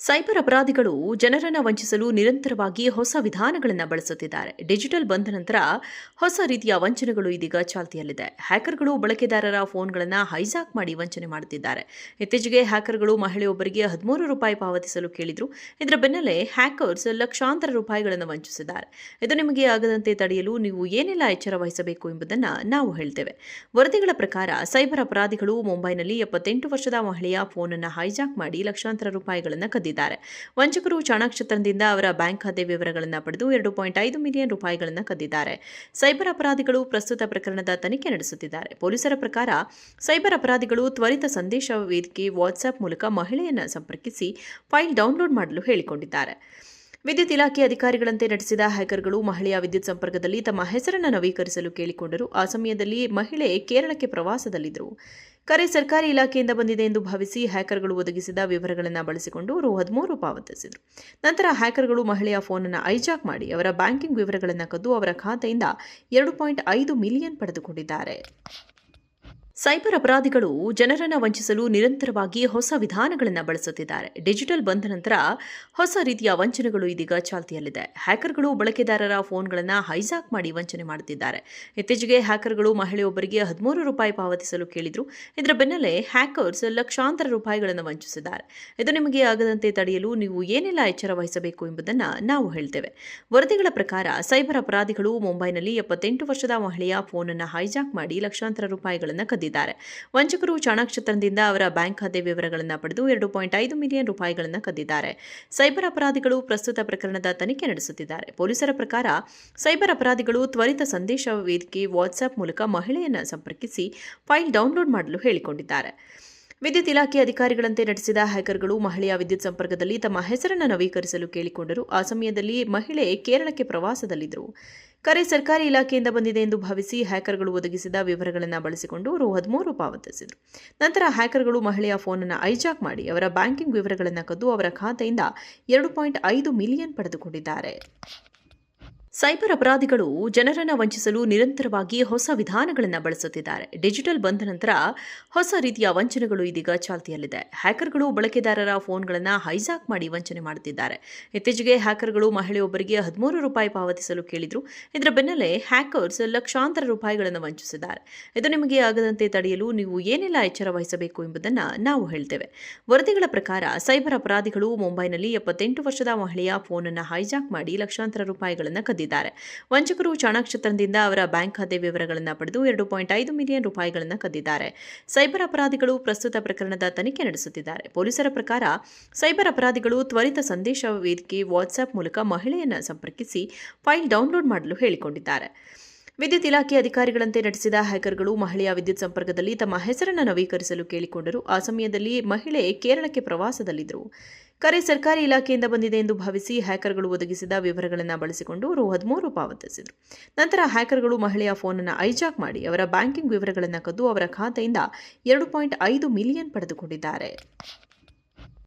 Cyber ಅಪರಾಧಿಗಳು ಜನರನ್ನು ವಂಚಿಸಲು ನಿರಂತರವಾಗಿ ಹೊಸ ವಿಧಾನಗಳನ್ನು ಬಳಸುತ್ತಿದ್ದಾರೆ. ಡಿಜಿಟಲ್ ಬಂದ ನಂತರ ಹೊಸ ರೀತಿಯ ವಂಚನೆಗಳು ಇದೀಗ ಚಾಲ್ತಿಯಲ್ಲಿದೆ. ಹ್ಯಾಕರ್ಗಳು ಬಳಕೆದಾರರ ಫೋನ್ಗಳನ್ನು ಹೈಜಾಕ್ ಮಾಡಿ ವಂಚನೆ ಮಾಡುತ್ತಿದ್ದಾರೆ. ಇತ್ತೀಚೆಗೆ ಹ್ಯಾಕರ್ಗಳು ಮಹಿಳೆಯೊಬ್ಬರಿಗೆ ₹13 ಪಾವತಿಸಲು ಕೇಳಿದ್ರು. ಇದರ ಬೆನ್ನಲ್ಲೇ ಹ್ಯಾಕರ್ಸ್ ಲಕ್ಷಾಂತರ ರೂಪಾಯಿಗಳನ್ನು ವಂಚಿಸಿದ್ದಾರೆ. ಇದು ನಿಮಗೆ ಆಗದಂತೆ ತಡೆಯಲು ನೀವು ಏನೆಲ್ಲ ಎಚ್ಚರ ವಹಿಸಬೇಕು ಎಂಬುದನ್ನು ನಾವು ಹೇಳ್ತೇವೆ. ವರದಿಗಳ ಪ್ರಕಾರ ಸೈಬರ್ ಅಪರಾಧಿಗಳು ಮುಂಬೈನಲ್ಲಿ 78 ವರ್ಷದ ಮಹಿಳೆಯ ಫೋನ್ ಅನ್ನು ಹೈಜಾಕ್ ಮಾಡಿ ಲಕ್ಷಾಂತರ ರೂಪಾಯಿಗಳನ್ನು ಕದ್ದಿದ್ದಾರೆ. ವಂಚಕರು ಚಾಣಾಕ್ಷತನದಿಂದ ಅವರ ಬ್ಯಾಂಕ್ ಖಾತೆ ವಿವರಗಳನ್ನು ಪಡೆದು ₹2.5 ಮಿಲಿಯನ್ ರೂಪಾಯಿಗಳನ್ನು ಕದ್ದಿದ್ದಾರೆ. ಸೈಬರ್ ಅಪರಾಧಿಗಳು ಪ್ರಸ್ತುತ ಪ್ರಕರಣದ ತನಿಖೆ ನಡೆಸುತ್ತಿದ್ದಾರೆ. ಪೊಲೀಸರ ಪ್ರಕಾರ ಸೈಬರ್ ಅಪರಾಧಿಗಳು ತ್ವರಿತ ಸಂದೇಶ ವೇದಿಕೆ ವಾಟ್ಸ್ಆಪ್ ಮೂಲಕ ಮಹಿಳೆಯನ್ನು ಸಂಪರ್ಕಿಸಿ ಫೈಲ್ ಡೌನ್ಲೋಡ್ ಮಾಡಲು ಹೇಳಿಕೊಂಡಿದ್ದಾರೆ. ವಿದ್ಯುತ್ ಇಲಾಖೆ ಅಧಿಕಾರಿಗಳಂತೆ ನಟಿಸಿದ ಹ್ಯಾಕರ್ಗಳು ಮಹಿಳೆಯ ವಿದ್ಯುತ್ ಸಂಪರ್ಕದಲ್ಲಿ ತಮ್ಮ ಹೆಸರನ್ನು ನವೀಕರಿಸಲು ಕೇಳಿಕೊಂಡರು. ಆ ಸಮಯದಲ್ಲಿ ಮಹಿಳೆ ಕೇರಳಕ್ಕೆ ಪ್ರವಾಸದಲ್ಲಿದ್ದರು. ಕರೆ ಸರ್ಕಾರಿ ಇಲಾಖೆಯಿಂದ ಬಂದಿದೆ ಎಂದು ಭಾವಿಸಿ ಹ್ಯಾಕರ್ಗಳು ಒದಗಿಸಿದ ವಿವರಗಳನ್ನು ಬಳಸಿಕೊಂಡು ₹13 ಪಾವತಿಸಿದರು. ನಂತರ ಹ್ಯಾಕರ್ಗಳು ಮಹಿಳೆಯ ಫೋನ್ ಅನ್ನು ಹೈಜಾಕ್ ಮಾಡಿ ಅವರ ಬ್ಯಾಂಕಿಂಗ್ ವಿವರಗಳನ್ನು ಕದ್ದು ಅವರ ಖಾತೆಯಿಂದ ₹2.5 ಮಿಲಿಯನ್ ಪಡೆದುಕೊಂಡಿದ್ದಾರೆ. ಸೈಬರ್ ಅಪರಾಧಿಗಳು ಜನರನ್ನು ವಂಚಿಸಲು ನಿರಂತರವಾಗಿ ಹೊಸ ವಿಧಾನಗಳನ್ನು ಬಳಸುತ್ತಿದ್ದಾರೆ. ಡಿಜಿಟಲ್ ಬಂದ ನಂತರ ಹೊಸ ರೀತಿಯ ವಂಚನೆಗಳು ಇದೀಗ ಚಾಲ್ತಿಯಲ್ಲಿದೆ. ಹ್ಯಾಕರ್ಗಳು ಬಳಕೆದಾರರ ಫೋನ್ಗಳನ್ನು ಹೈಜಾಕ್ ಮಾಡಿ ವಂಚನೆ ಮಾಡುತ್ತಿದ್ದಾರೆ. ಇತ್ತೀಚೆಗೆ ಹ್ಯಾಕರ್ಗಳು ಮಹಿಳೆಯೊಬ್ಬರಿಗೆ ₹13 ಪಾವತಿಸಲು ಕೇಳಿದ್ರು. ಇದರ ಬೆನ್ನಲ್ಲೇ ಹ್ಯಾಕರ್ಸ್ ಲಕ್ಷಾಂತರ ರೂಪಾಯಿಗಳನ್ನು ವಂಚಿಸಿದ್ದಾರೆ. ಇದು ನಿಮಗೆ ಆಗದಂತೆ ತಡೆಯಲು ನೀವು ಏನೆಲ್ಲ ಎಚ್ಚರ ವಹಿಸಬೇಕು ಎಂಬುದನ್ನು ನಾವು ಹೇಳ್ತೇವೆ. ವರದಿಗಳ ಪ್ರಕಾರ ಸೈಬರ್ ಅಪರಾಧಿಗಳು ಮುಂಬೈನಲ್ಲಿ 78 ವರ್ಷದ ಮಹಿಳೆಯ ಫೋನ್ ಅನ್ನು ಹೈಜಾಕ್ ಮಾಡಿ ಲಕ್ಷಾಂತರ ರೂಪಾಯಿಗಳನ್ನು ಕದ್ದಿದ್ದಾರೆ. ವಂಚಕರು ಚಾಣಾಕ್ಷತನದಿಂದ ಅವರ ಬ್ಯಾಂಕ್ ಖಾತೆ ವಿವರಗಳನ್ನು ಪಡೆದು ₹2.5 ಮಿಲಿಯನ್ ರೂಪಾಯಿಗಳನ್ನು ಕದ್ದಿದ್ದಾರೆ. ಸೈಬರ್ ಅಪರಾಧಿಗಳು ಪ್ರಸ್ತುತ ಪ್ರಕರಣದ ತನಿಖೆ ನಡೆಸುತ್ತಿದ್ದಾರೆ. ಪೊಲೀಸರ ಪ್ರಕಾರ ಸೈಬರ್ ಅಪರಾಧಿಗಳು ತ್ವರಿತ ಸಂದೇಶ ವೇದಿಕೆ ವಾಟ್ಸ್ಆಪ್ ಮೂಲಕ ಮಹಿಳೆಯನ್ನು ಸಂಪರ್ಕಿಸಿ ಫೈಲ್ ಡೌನ್ಲೋಡ್ ಮಾಡಲು ಹೇಳಿಕೊಂಡಿದ್ದಾರೆ. ವಿದ್ಯುತ್ ಇಲಾಖೆ ಅಧಿಕಾರಿಗಳಂತೆ ನಟಿಸಿದ ಹ್ಯಾಕರ್ಗಳು ಮಹಿಳೆಯ ವಿದ್ಯುತ್ ಸಂಪರ್ಕದಲ್ಲಿ ತಮ್ಮ ಹೆಸರನ್ನು ನವೀಕರಿಸಲು ಕೇಳಿಕೊಂಡರು. ಆ ಸಮಯದಲ್ಲಿ ಮಹಿಳೆ ಕೇರಳಕ್ಕೆ ಪ್ರವಾಸದಲ್ಲಿದ್ದರು. ಕರೆ ಸರ್ಕಾರಿ ಇಲಾಖೆಯಿಂದ ಬಂದಿದೆ ಎಂದು ಭಾವಿಸಿ ಹ್ಯಾಕರ್ಗಳು ಒದಗಿಸಿದ ವಿವರಗಳನ್ನು ಬಳಸಿಕೊಂಡು ₹13 ಪಾವತಿಸಿದರು. ನಂತರ ಹ್ಯಾಕರ್ಗಳು ಮಹಿಳೆಯ ಫೋನ್ ಅನ್ನು ಹೈಜಾಕ್ ಮಾಡಿ ಅವರ ಬ್ಯಾಂಕಿಂಗ್ ವಿವರಗಳನ್ನು ಕದ್ದು ಅವರ ಖಾತೆಯಿಂದ ₹2.5 ಮಿಲಿಯನ್ ಪಡೆದುಕೊಂಡಿದ್ದಾರೆ. ಸೈಬರ್ ಅಪರಾಧಿಗಳು ಜನರನ್ನು ವಂಚಿಸಲು ನಿರಂತರವಾಗಿ ಹೊಸ ವಿಧಾನಗಳನ್ನು ಬಳಸುತ್ತಿದ್ದಾರೆ. ಡಿಜಿಟಲ್ ಬಂದ ನಂತರ ಹೊಸ ರೀತಿಯ ವಂಚನೆಗಳು ಇದೀಗ ಚಾಲ್ತಿಯಲ್ಲಿದೆ. ಹ್ಯಾಕರ್ಗಳು ಬಳಕೆದಾರರ ಫೋನ್ಗಳನ್ನು ಹೈಜಾಕ್ ಮಾಡಿ ವಂಚನೆ ಮಾಡುತ್ತಿದ್ದಾರೆ. ಇತ್ತೀಚೆಗೆ ಹ್ಯಾಕರ್ಗಳು ಮಹಿಳೆಯೊಬ್ಬರಿಗೆ ₹13 ಪಾವತಿಸಲು ಕೇಳಿದ್ರು. ಇದರ ಬೆನ್ನಲ್ಲೇ ಹ್ಯಾಕರ್ಸ್ ಲಕ್ಷಾಂತರ ರೂಪಾಯಿಗಳನ್ನು ವಂಚಿಸಿದ್ದಾರೆ. ಇದು ನಿಮಗೆ ಆಗದಂತೆ ತಡೆಯಲು ನೀವು ಏನೆಲ್ಲ ಎಚ್ಚರ ವಹಿಸಬೇಕು ಎಂಬುದನ್ನು ನಾವು ಹೇಳ್ತೇವೆ. ವರದಿಗಳ ಪ್ರಕಾರ ಸೈಬರ್ ಅಪರಾಧಿಗಳು ಮುಂಬೈನಲ್ಲಿ 78 ವರ್ಷದ ಮಹಿಳೆಯ ಫೋನ್ ಅನ್ನು ಹೈಜಾಕ್ ಮಾಡಿ ಲಕ್ಷಾಂತರ ರೂಪಾಯಿಗಳನ್ನು ಕದ್ದಿದ್ದಾರೆ. ವಂಚಕರು ಚಾಣಾಕ್ಷತನದಿಂದ ಅವರ ಬ್ಯಾಂಕ್ ಖಾತೆ ವಿವರಗಳನ್ನು ಪಡೆದು ₹2.5 ಮಿಲಿಯನ್ ರೂಪಾಯಿಗಳನ್ನು ಕದ್ದಿದ್ದಾರೆ. ಸೈಬರ್ ಅಪರಾಧಿಗಳು ಪ್ರಸ್ತುತ ಪ್ರಕರಣದ ತನಿಖೆ ನಡೆಸುತ್ತಿದ್ದಾರೆ. ಪೊಲೀಸರ ಪ್ರಕಾರ ಸೈಬರ್ ಅಪರಾಧಿಗಳು ತ್ವರಿತ ಸಂದೇಶ ವೇದಿಕೆ ವಾಟ್ಸ್ಆಪ್ ಮೂಲಕ ಮಹಿಳೆಯನ್ನು ಸಂಪರ್ಕಿಸಿ ಫೈಲ್ ಡೌನ್ಲೋಡ್ ಮಾಡಲು ಹೇಳಿಕೊಂಡಿದ್ದಾರೆ. ವಿದ್ಯುತ್ ಇಲಾಖೆ ಅಧಿಕಾರಿಗಳಂತೆ ನಟಿಸಿದ ಹ್ಯಾಕರ್ಗಳು ಮಹಿಳೆಯ ವಿದ್ಯುತ್ ಸಂಪರ್ಕದಲ್ಲಿ ತಮ್ಮ ಹೆಸರನ್ನು ನವೀಕರಿಸಲು ಕೇಳಿಕೊಂಡರು. ಆ ಸಮಯದಲ್ಲಿ ಮಹಿಳೆ ಕೇರಳಕ್ಕೆ ಪ್ರವಾಸದಲ್ಲಿದ್ದರು. ಕರೆ ಸರ್ಕಾರಿ ಇಲಾಖೆಯಿಂದ ಬಂದಿದೆ ಎಂದು ಭಾವಿಸಿ ಹ್ಯಾಕರ್ಗಳು ಒದಗಿಸಿದ ವಿವರಗಳನ್ನು ಬಳಸಿಕೊಂಡು ₹13 ಪಾವತಿಸಿದರು. ನಂತರ ಹ್ಯಾಕರ್ಗಳು ಮಹಿಳೆಯ ಫೋನ್ ಅನ್ನು ಹೈಜಾಕ್ ಮಾಡಿ ಅವರ ಬ್ಯಾಂಕಿಂಗ್ ವಿವರಗಳನ್ನು ಕದ್ದು ಅವರ ಖಾತೆಯಿಂದ ₹2.5 ಮಿಲಿಯನ್ ಪಡೆದುಕೊಂಡಿದ್ದಾರೆ.